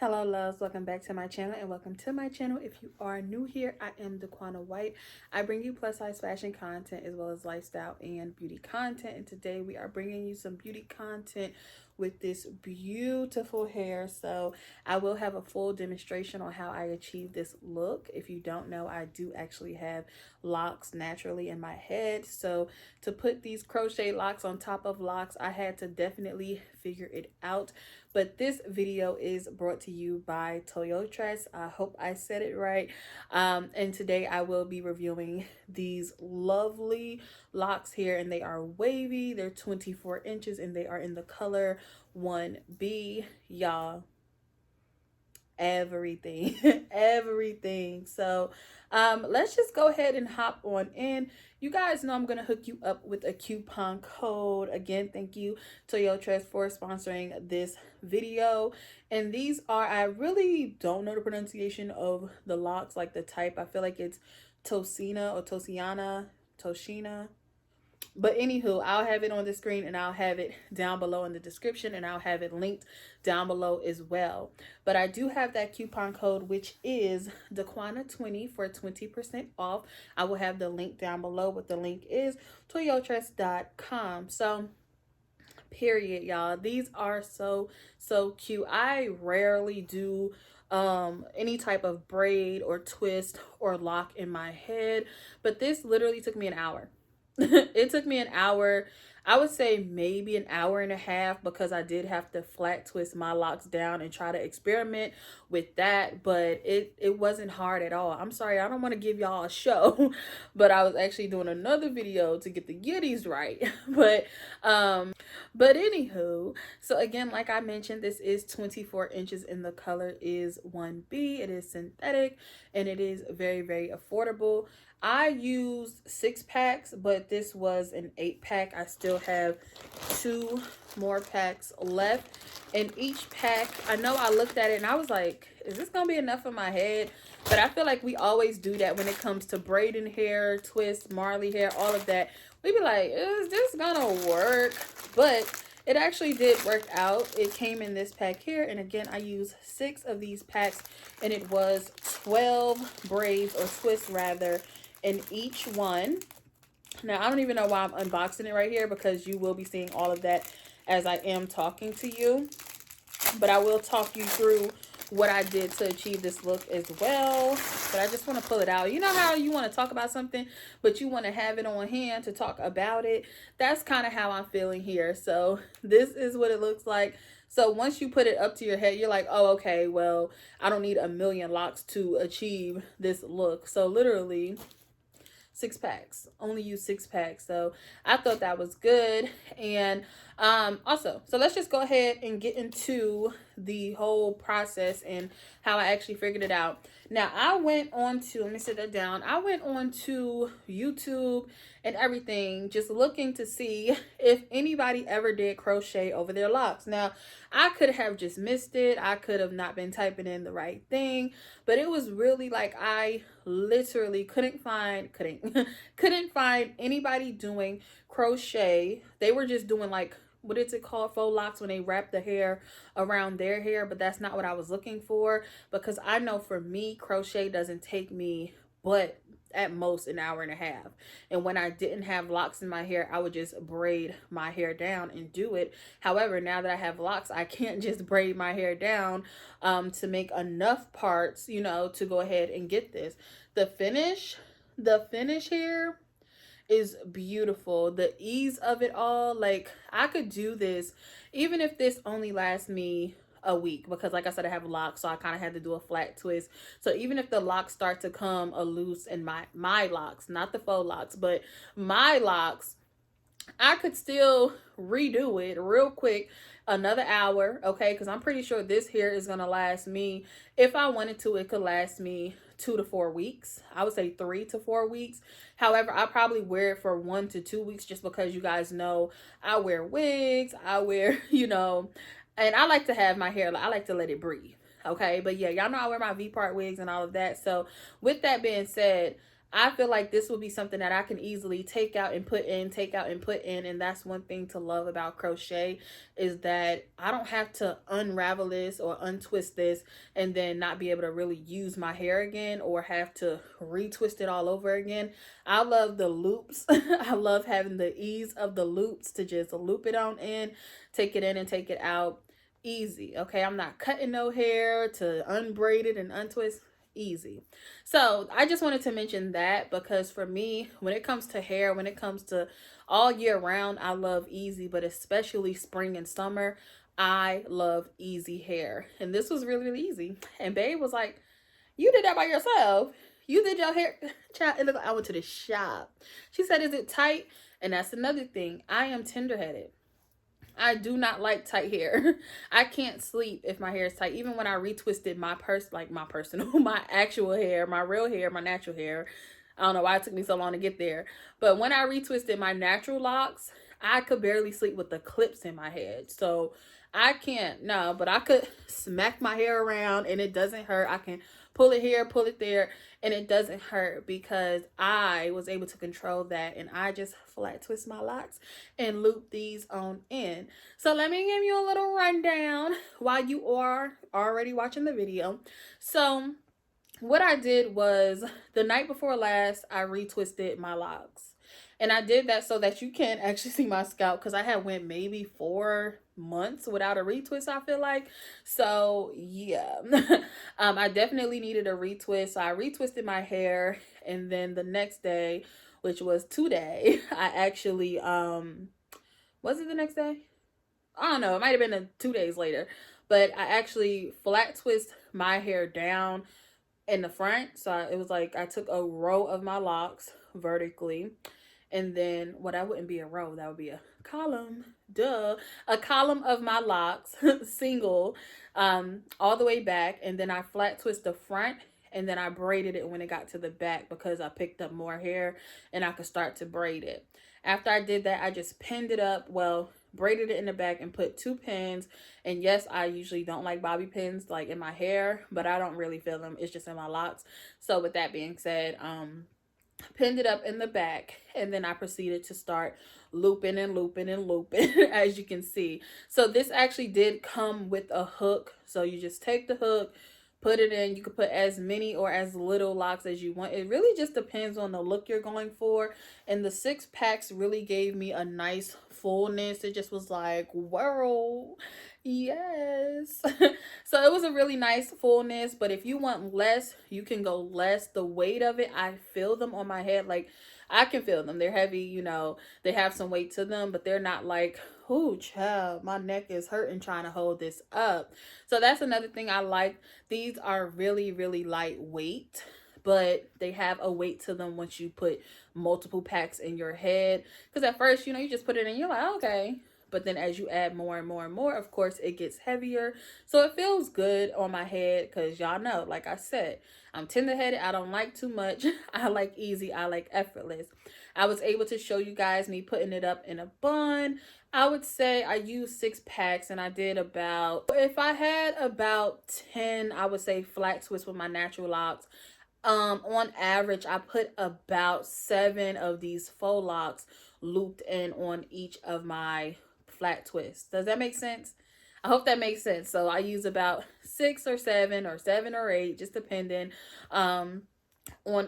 Hello loves, welcome back to my channel and welcome to my channel. If you are new here, I am Daquana White. I bring you plus size fashion content as well as lifestyle and beauty content, and today we are bringing you some beauty content with this beautiful hair. So I will have a full demonstration on how I achieve this look. If you don't know, I do actually have locks naturally in my head, so to put these crochet locks on top of locks, I had to definitely figure it out. But this video is brought to you by Toyotress. I hope I said it right. And today I will be reviewing these lovely locks here, and they are wavy. They're 24 inches and they are in the color 1B. Y'all, everything everything. So let's just go ahead and hop on in. You guys know I'm gonna hook you up with a coupon code. Again, thank you Toyotress for sponsoring this video. And these are, I really don't know the pronunciation of the locks, like the type. I feel like it's Toceana or Toceana. But anywho, I'll have it on the screen and I'll have it down below in the description, and I'll have it linked down below as well. But I do have that coupon code, which is Daquana20 for 20% off. I will have the link down below, but the link is toyotress.com. So period, y'all, these are so cute. I rarely do any type of braid or twist or lock in my head, but this literally took me an hour. It took me an hour. I would say maybe an hour and a half, because I did have to flat twist my locks down and try to experiment with that, but it wasn't hard at all. I'm sorry, I don't want to give y'all a show, but I was actually doing another video to get the yitties right. But anywho, so again, like I mentioned, this is 24 inches and the color is 1B. It is synthetic and it is very affordable. I used 6 packs, but this was an 8-pack. I still have 2 more packs left. And each pack, I know I looked at it and I was like, is this gonna be enough for my head? But I feel like we always do that when it comes to braiding hair, twist, Marley hair, all of that. We be like, is this gonna work? But it actually did work out. It came in this pack here, and again, I used 6 of these packs, and it was 12 braids, or twists rather, in each one. Now, I don't even know why I'm unboxing it right here, because you will be seeing all of that as I am talking to you. But I will talk you through what I did to achieve this look as well. But I just want to pull it out. You know how you want to talk about something, but you want to have it on hand to talk about it? That's kind of how I'm feeling here. So this is what it looks like. So once you put it up to your head, you're like, oh, okay, well, I don't need a million locks to achieve this look. So literally 6 packs, only use 6 packs. So I thought that was good. And also, so let's just go ahead and get into the whole process and how I actually figured it out. Now, I went on to, let me sit that down. I went on to YouTube and everything, just looking to see if anybody ever did crochet over their locks. Now, I could have just missed it. I could have not been typing in the right thing, but it was really like I literally couldn't find anybody doing crochet. They were just doing, like, what is it called, faux locks, when they wrap the hair around their hair, but that's not what I was looking for, because I know for me, crochet doesn't take me but at most an hour and a half. And when I didn't have locks in my hair, I would just braid my hair down and do it. However, now that I have locks, I can't just braid my hair down to make enough parts, you know, to go ahead and get this. The finish here is beautiful. The ease of it all, like, I could do this even if this only lasts me a week, because like I said, I have locks, so I kind of had to do a flat twist. So even if the locks start to come loose in my locks, not the faux locks, but my locks, I could still redo it real quick, another hour, okay? Because I'm pretty sure this hair is gonna last me, if I wanted to, it could last me 2 to 4 weeks. I would say 3 to 4 weeks. However, I probably wear it for 1 to 2 weeks, just because you guys know I wear wigs, I wear, you know, and I like to have my hair, I like to let it breathe, okay? But yeah, y'all know I wear my V-part wigs and all of that. So with that being said, I feel like this will be something that I can easily take out and put in, and that's one thing to love about crochet, is that I don't have to unravel this or untwist this and then not be able to really use my hair again, or have to retwist it all over again. I love the loops. I love having the ease of the loops to just loop it on in, take it in and take it out. Easy. Okay, I'm not cutting no hair to unbraid it and untwist. Easy. So I just wanted to mention that, because for me, when it comes to hair, when it comes to all year round, I love easy, but especially spring and summer, I love easy hair. And this was really, really easy. And babe was like, "You did that by yourself? You did your hair?" Child, it looked like I went to the shop. She said, "Is it tight?" And that's another thing. I am tender-headed. I do not like tight hair. I can't sleep if my hair is tight. Even when I retwisted my personal, my actual hair, my real hair, my natural hair. I don't know why it took me so long to get there. But when I retwisted my natural locks, I could barely sleep with the clips in my head. So I can't, no, but I could smack my hair around and it doesn't hurt. I can pull it here, pull it there, and it doesn't hurt, because I was able to control that, and I just flat twist my locks and loop these on in. So let me give you a little rundown while you are already watching the video. So what I did was, the night before last, I retwisted my locks. And I did that so that you can actually see my scalp, because I had went maybe 4 months without a retwist, I feel like. So yeah, I definitely needed a retwist. So I retwisted my hair, and then the next day, which was today, I actually was it the next day? I don't know. It might have been 2 days later, but I actually flat twist my hair down in the front. So it was like I took a row of my locks vertically, and then, well, that wouldn't be a row, that would be a column, duh, a column of my locks, single, all the way back, and then I flat twist the front, and then I braided it when it got to the back, because I picked up more hair and I could start to braid it. After I did that, I just pinned it up, well, braided it in the back and put 2 pins. And yes, I usually don't like bobby pins like in my hair, but I don't really feel them, it's just in my locks. So with that being said, pinned it up in the back, and then I proceeded to start looping and looping and looping as you can see. So this actually did come with a hook, so you just take the hook, put it in. You could put as many or as little locks as you want. It really just depends on the look you're going for. And the 6 packs really gave me a nice fullness. It just was like, whoa, yes. So it was a really nice fullness. But if you want less, you can go less. The weight of it, I feel them on my head. Like, I can feel them. They're heavy, you know, they have some weight to them, but they're not like, oh child, my neck is hurting trying to hold this up. So that's another thing I like. These are really, really lightweight, but they have a weight to them once you put multiple packs in your head. Because at first, you know, you just put it in, you're like, okay. But then as you add more and more and more, of course, it gets heavier. So it feels good on my head, because y'all know, like I said, I'm tender-headed. I don't like too much. I like easy. I like effortless. I was able to show you guys me putting it up in a bun. I would say I used 6 packs, and I did about, if I had about 10, I would say flat twist with my natural locks. On average, I put about 7 of these faux locks looped in on each of my flat twists. Does that make sense? I hope that makes sense. So I use about 6 or 7 or 7 or 8, just depending, on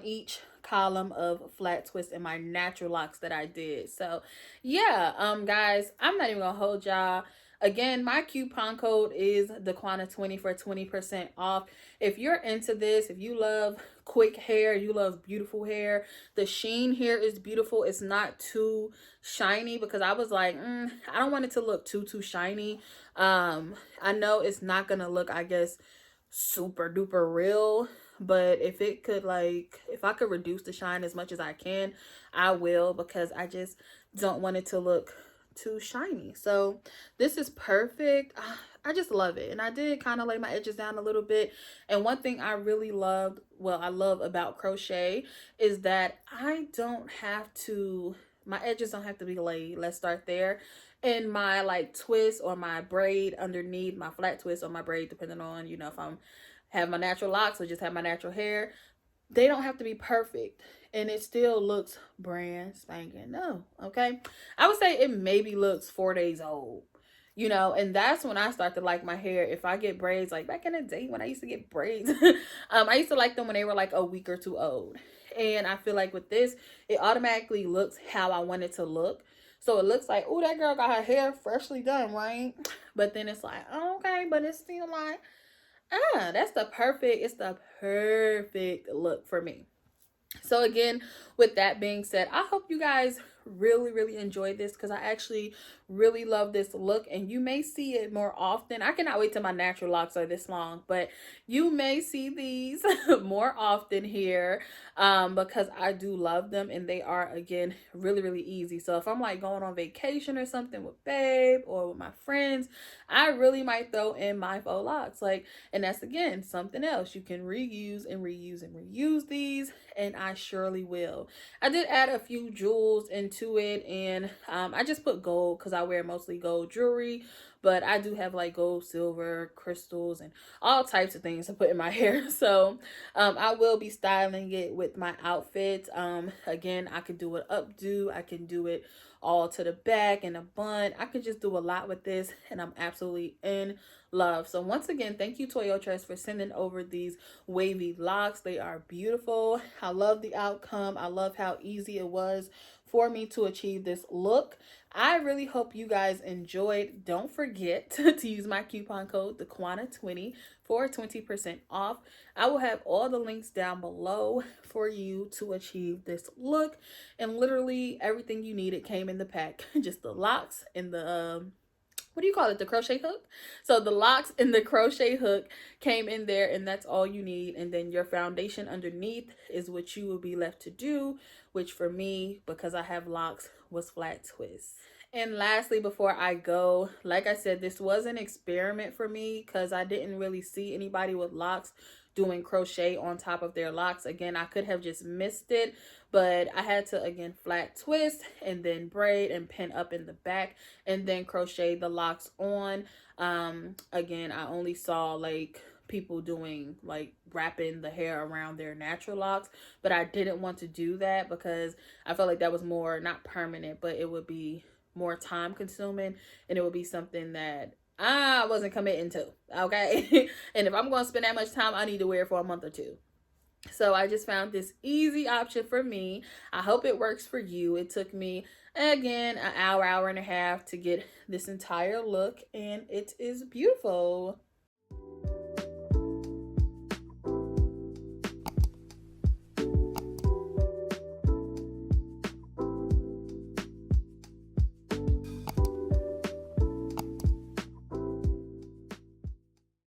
each column of flat twist in my natural locks that I did. So yeah, guys, I'm not even gonna hold y'all. Again, my coupon code is Daquana20 for 20% off. If you're into this, if you love quick hair, you love beautiful hair, the sheen here is beautiful. It's not too shiny, because I was like, I don't want it to look too shiny. I know it's not gonna look, I guess, super duper real, but if it could, like, if I could reduce the shine as much as I can, I will, because I just don't want it to look too shiny. So this is perfect. I just love it. And I did kind of lay my edges down a little bit. And one thing I really loved, well, I love about crochet, is that I don't have to, my edges don't have to be laid. Let's start there. And my like twist or my braid underneath, my flat twist or my braid, depending on, you know, if I'm have my natural locks or just have my natural hair, they don't have to be perfect. and it still looks brand spanking new. Okay, I would say it maybe looks 4 days old. You know, and that's when I start to like my hair. If I get braids, like back in the day when I used to get braids, I used to like them when they were like a week or two old. And I feel like with this, it automatically looks how I want it to look. So it looks like, oh, that girl got her hair freshly done, right? But then it's like, oh, okay, but it's still like, that's it's the perfect look for me. So again, with that being said, I hope you guys really enjoyed this, because I actually really love this look, and you may see it more often. I cannot wait till my natural locks are this long, but you may see these more often here, because I do love them, and they are, again, really easy. So if I'm like going on vacation or something with babe or with my friends, I really might throw in my faux locks, like, and that's again something else. You can reuse and reuse these, and I surely will. I did add a few jewels into it, and I just put gold because I wear mostly gold jewelry, but I do have like gold, silver, crystals, and all types of things to put in my hair. So I will be styling it with my outfits. Again, I could do an updo, I can do it all to the back and a bun. I could just do a lot with this, and I'm absolutely in love. So once again, thank you, Toyotress, for sending over these wavy locks. They are beautiful. I love the outcome. I love how easy it was for me to achieve this look. I really hope you guys enjoyed. Don't forget to use my coupon code Daquana20 for 20% off. I will have all the links down below for you to achieve this look, and literally everything you needed came in the pack. Just the locks and the what do you call it, the crochet hook. So the locks and the crochet hook came in there, and that's all you need. And then your foundation underneath is what you will be left to do, which for me, because I have locks, was flat twist. And lastly, before I go, like I said, this was an experiment for me because I didn't really see anybody with locks doing crochet on top of their locks. Again, I could have just missed it, but I had to, again, flat twist and then braid and pin up in the back and then crochet the locks on. Again, I only saw like people doing like wrapping the hair around their natural locks, but I didn't want to do that because I felt like that was more, not permanent, but it would be more time consuming, and it would be something that I wasn't committing to. Okay. And if I'm going to spend that much time, I need to wear it for a month or two. So I just found this easy option for me. I hope it works for you. It took me, again, an hour and a half to get this entire look, and it is beautiful.